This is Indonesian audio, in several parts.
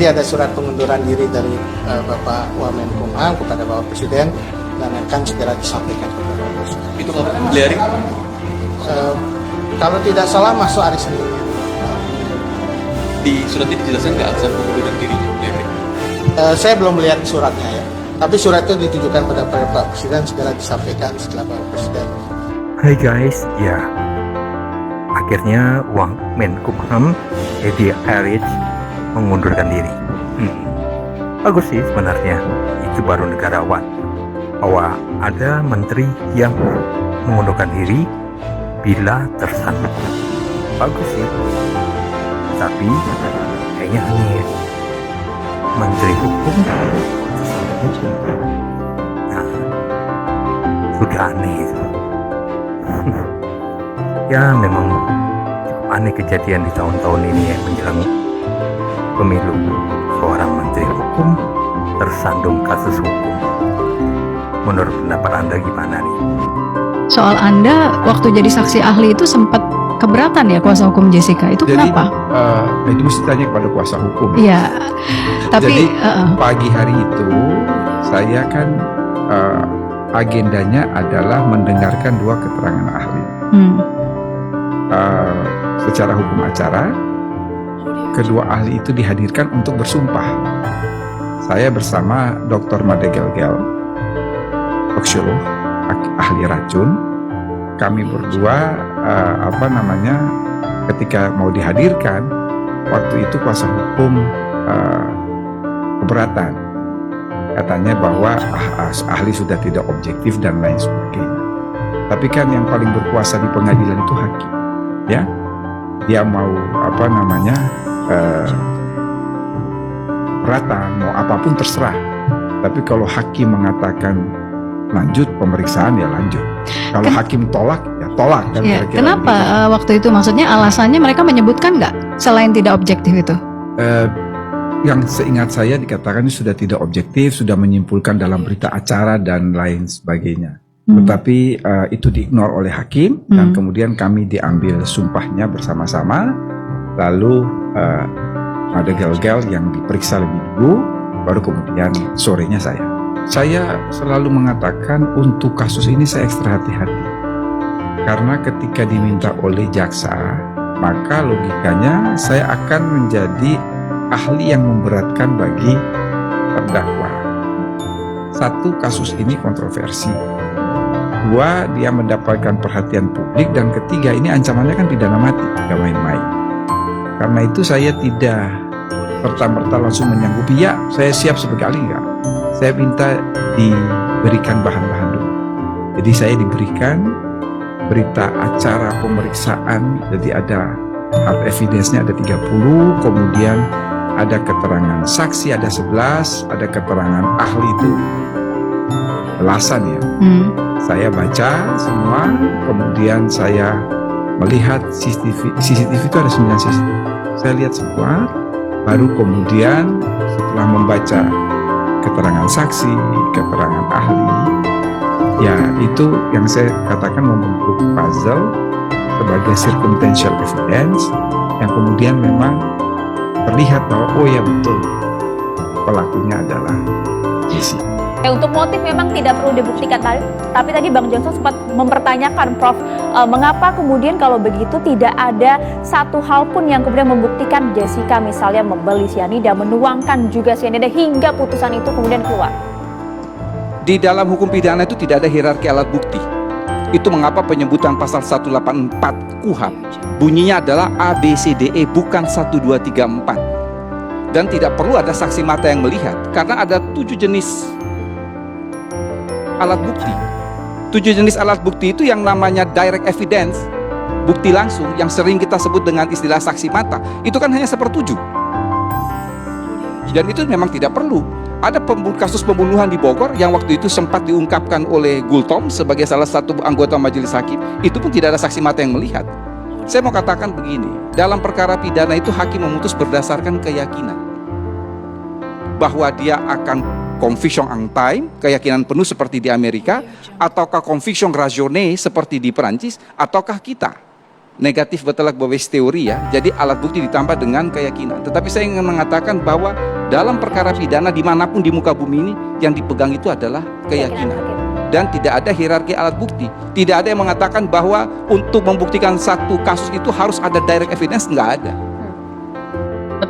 Jadi ada surat pengunduran diri dari Bapak Wamenkumham kepada Bapak Presiden dan akan segera disampaikan kepada Bapak Presiden. Itu beli hari? Kalau tidak salah masuk hari Senin. Di surat ini dijelaskan nggak alasan pengunduran dirinya? Saya belum melihat suratnya ya. Tapi surat itu ditujukan pada Pak Presiden, segera disampaikan setelah Bapak Presiden. Hai guys, ya akhirnya Menkumham Edi Aric mengundurkan diri. Bagus sih sebenarnya, itu baru negarawan. Bahwa ada menteri yang mengundurkan diri bila tersandung. Bagus sih. Tapi kayaknya aneh. Menteri Hukum nah, sudah aneh itu. Ya memang aneh kejadian di tahun-tahun ini ya menjelang pemilu. Seorang Menteri Hukum tersandung kasus hukum. Menurut pendapat Anda gimana nih? Soal Anda waktu jadi saksi ahli itu sempat keberatan ya kuasa hukum Jessica, itu Jadi, kenapa? itu mesti tanya kepada kuasa hukum. Iya, tapi Jadi pagi hari itu saya kan agendanya adalah mendengarkan dua keterangan ahli. Secara hukum acara, kedua ahli itu dihadirkan untuk bersumpah. Saya bersama Dr. Made Gelgel, toksiolog, ahli racun. Kami berdua ketika mau dihadirkan, waktu itu kuasa hukum keberatan. Katanya bahwa ahli sudah tidak objektif dan lain sebagainya. Tapi kan yang paling berkuasa di pengadilan itu hakim, ya. Dia mau keberatan, mau apapun terserah. Tapi kalau hakim mengatakan lanjut pemeriksaan ya lanjut. Kalau hakim tolak ya tolak kan. ya, Kira-kira kenapa waktu itu maksudnya alasannya mereka menyebutkan nggak selain tidak objektif itu? Yang seingat saya dikatakan ini sudah tidak objektif, sudah menyimpulkan dalam berita acara dan lain sebagainya. Tetapi itu diignore oleh hakim dan kemudian kami diambil sumpahnya bersama-sama. Lalu ada Gelgel yang diperiksa lebih dulu, baru kemudian sorenya saya. Saya selalu mengatakan untuk kasus ini saya ekstra hati-hati. Karena ketika diminta oleh jaksa, maka logikanya saya akan menjadi ahli yang memberatkan bagi terdakwa. Satu, kasus ini kontroversi. Dua, dia mendapatkan perhatian publik. Dan ketiga, ini ancamannya kan pidana mati, tidak main-main. Karena itu saya tidak serta-merta langsung menyanggupi, ya saya siap sebagai ahli enggak. Saya minta diberikan bahan-bahan dulu. Jadi saya diberikan berita acara pemeriksaan, jadi ada hard evidence-nya ada 30, kemudian ada keterangan saksi ada 11, ada keterangan ahli itu belasan ya. Saya baca semua, kemudian saya melihat CCTV itu ada 9 CCTV. Saya lihat semua, baru kemudian setelah membaca keterangan saksi, keterangan ahli, ya itu yang saya katakan membentuk puzzle sebagai circumstantial evidence yang kemudian memang terlihat bahwa oh ya betul pelakunya adalah Jessica. Untuk motif memang tidak perlu dibuktikan, tapi tadi Bang Johnson sempat mempertanyakan, Prof, mengapa kemudian kalau begitu tidak ada satu hal pun yang kemudian membuktikan Jessica misalnya membeli cyanida, menuangkan juga cyanida hingga putusan itu kemudian keluar? Di dalam hukum pidana itu tidak ada hierarki alat bukti. Itu mengapa penyebutan pasal 184 KUHP bunyinya adalah A, B, C, D, E, bukan 1, 2, 3, 4. Dan tidak perlu ada saksi mata yang melihat, karena ada 7 jenis alat bukti. 7 jenis alat bukti itu yang namanya direct evidence, bukti langsung, yang sering kita sebut dengan istilah saksi mata, itu kan hanya 1/7. Dan itu memang tidak perlu. Ada kasus pembunuhan di Bogor yang waktu itu sempat diungkapkan oleh Gultom sebagai salah satu anggota majelis hakim, itu pun tidak ada saksi mata yang melihat. Saya mau katakan begini, dalam perkara pidana itu hakim memutus berdasarkan keyakinan bahwa dia akan conviction en time, keyakinan penuh seperti di Amerika, ataukah conviction raisonné seperti di Perancis, ataukah kita negatif betelak bawes teori ya, jadi alat bukti ditambah dengan keyakinan. Tetapi saya ingin mengatakan bahwa dalam perkara pidana dimanapun di muka bumi ini yang dipegang itu adalah keyakinan. Dan tidak ada hierarki alat bukti. Tidak ada yang mengatakan bahwa untuk membuktikan satu kasus itu harus ada direct evidence, nggak ada.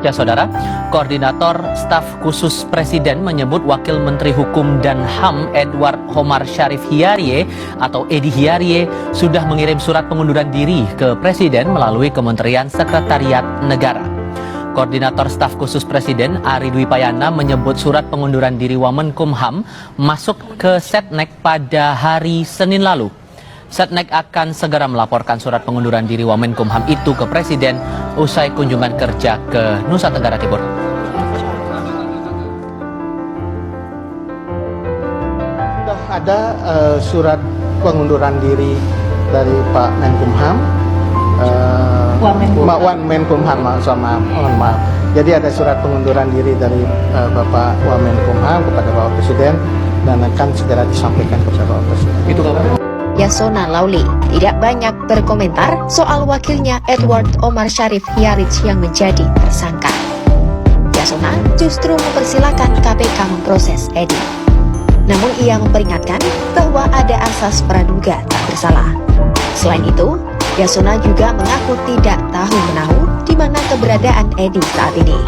Ya saudara, Koordinator Staf Khusus Presiden menyebut Wakil Menteri Hukum dan HAM Edward Omar Syarif Hiarie atau Edi Hiarie sudah mengirim surat pengunduran diri ke Presiden melalui Kementerian Sekretariat Negara. Koordinator Staf Khusus Presiden Ari Dwi Payana menyebut surat pengunduran diri Wamenkumham masuk ke Setnek pada hari Senin lalu. Setnek akan segera melaporkan surat pengunduran diri Wamenkumham itu ke Presiden usai kunjungan kerja ke Nusa Tenggara Timur. Sudah ada surat pengunduran diri dari Pak Menkumham. Wamenkumham, mohon maaf. Jadi ada surat pengunduran diri dari Bapak Wamenkumham kepada Bapak Presiden dan akan segera disampaikan kepada Bapak Presiden. Itu Yasona Lauli tidak banyak berkomentar soal wakilnya Edward Omar Syarif Hiarie yang menjadi tersangka. Yasona justru mempersilahkan KPK memproses Edi. Namun ia memperingatkan bahwa ada asas praduga tak bersalah. Selain itu, Yasona juga mengaku tidak tahu menahu di mana keberadaan Edi saat ini.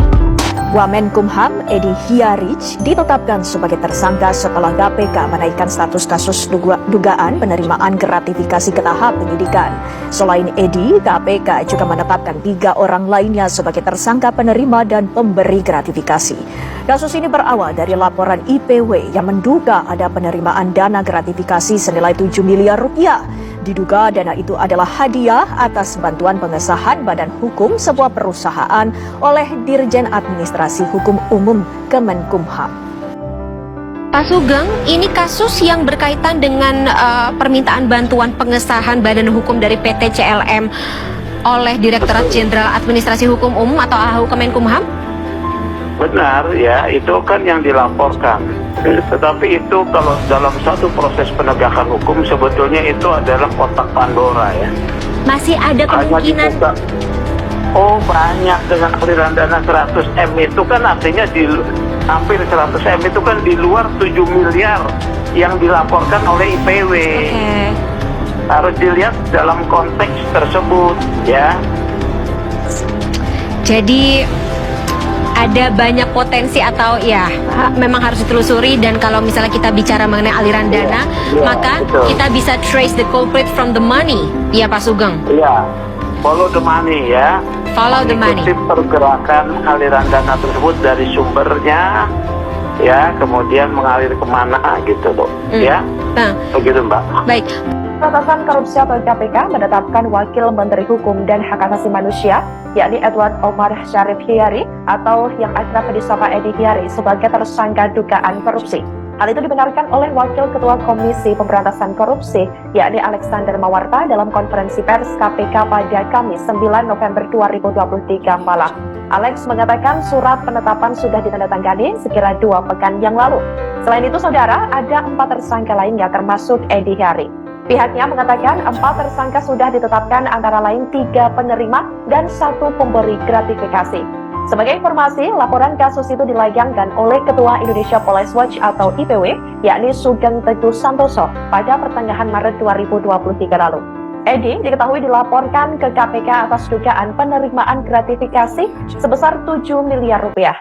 Wamenkumham Edi Hiarie ditetapkan sebagai tersangka setelah KPK menaikkan status kasus dugaan penerimaan gratifikasi ke tahap penyidikan. Selain Edi, KPK juga menetapkan 3 orang lainnya sebagai tersangka penerima dan pemberi gratifikasi. Kasus ini berawal dari laporan IPW yang menduga ada penerimaan dana gratifikasi senilai 7 miliar rupiah. Diduga dana itu adalah hadiah atas bantuan pengesahan badan hukum sebuah perusahaan oleh Dirjen Administrasi Hukum Umum Kemenkumham. Pak Sugeng, ini kasus yang berkaitan dengan permintaan bantuan pengesahan badan hukum dari PT CLM oleh Direktorat Jenderal Administrasi Hukum Umum atau AHU Kemenkumham? Benar ya, itu kan yang dilaporkan. Tetapi itu kalau dalam satu proses penegakan hukum sebetulnya itu adalah kotak Pandora ya. Masih ada kemungkinan. Oh banyak, dengan aliran dana 100M itu kan artinya hampir 100M itu kan di luar 7 miliar yang dilaporkan oleh IPW. Harus dilihat dalam konteks tersebut ya. Jadi ada banyak potensi atau ya memang harus ditelusuri, dan kalau misalnya kita bicara mengenai aliran dana maka betul. Kita bisa trace the culprit from the money ya Pak Sugeng. Iya, follow the money ya. Follow the money. Mengikuti pergerakan aliran dana tersebut dari sumbernya ya, kemudian mengalir kemana gitu loh ya. Begitu Mbak. Baik. Pemberantasan Korupsi atau KPK menetapkan Wakil Menteri Hukum dan Hak Asasi Manusia, yakni Edward Omar Syarif Hiarie atau yang akrab disapa Edi Hiarie sebagai tersangka dugaan korupsi. Hal itu dibenarkan oleh Wakil Ketua Komisi Pemberantasan Korupsi, yakni Alexander Mawarta dalam konferensi pers KPK pada Kamis 9 November 2023 malam. Alex mengatakan surat penetapan sudah ditandatangani sekira 2 pekan yang lalu. Selain itu, saudara, ada 4 tersangka lainnya termasuk Edi Hiarie. Pihaknya mengatakan 4 tersangka sudah ditetapkan, antara lain 3 penerima dan 1 pemberi gratifikasi. Sebagai informasi, laporan kasus itu dilayangkan oleh Ketua Indonesia Police Watch atau IPW, yakni Sugeng Teguh Santoso pada pertengahan Maret 2023 lalu. Edi diketahui dilaporkan ke KPK atas dugaan penerimaan gratifikasi sebesar 7 miliar rupiah.